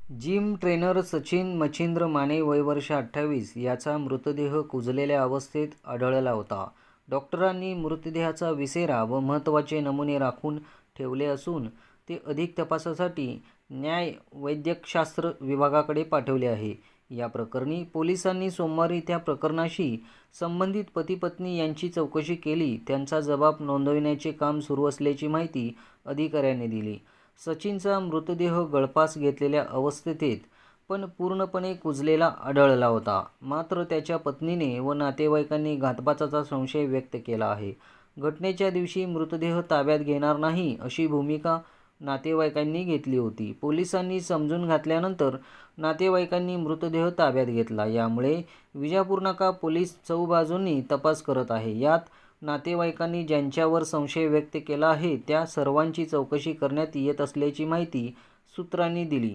Gym trainer Sachin Machhindra Mane वय वर्ष 28 याचा मृतदेह कुजलेल्या अवस्थेत आढळला होता. डॉक्टरांनी मृतदेहाचा विसेरा व महत्त्वाचे नमुने राखून ठेवले असून ते अधिक तपासासाठी न्याय वैद्यकशास्त्र विभागाकडे पाठवले आहे. या प्रकरणी पोलिसांनी सोमवारी त्या प्रकरणाशी संबंधित पती-पत्नी यांची चौकशी केली. त्यांचा जबाब नोंदविण्याचे काम सुरू असल्याची माहिती अधिकाऱ्यांनी दिली. सचिनचा मृतदेह गळफास घेतलेल्या अवस्थेत पण पूर्णपणे कुजलेला आढळला होता. मात्र त्याच्या पत्नीने व नातेवाईकांनी घातपाताचा संशय व्यक्त केला आहे. घटनेच्या दिवशी मृतदेह ताब्यात घेणार नाही अशी भूमिका नातेवाईकांनी घेतली होती. पोलिसांनी समजून घातल्यानंतर नातेवाईकांनी मृतदेह ताब्यात घेतला. यामुळे विजापूर नाका पोलीस चौबाजूंनी तपास करत आहे. यात नातेवाईकांनी ज्यांच्यावर संशय व्यक्त केला आहे त्या सर्वांची चौकशी करण्यात येत असल्याची माहिती सूत्रांनी दिली.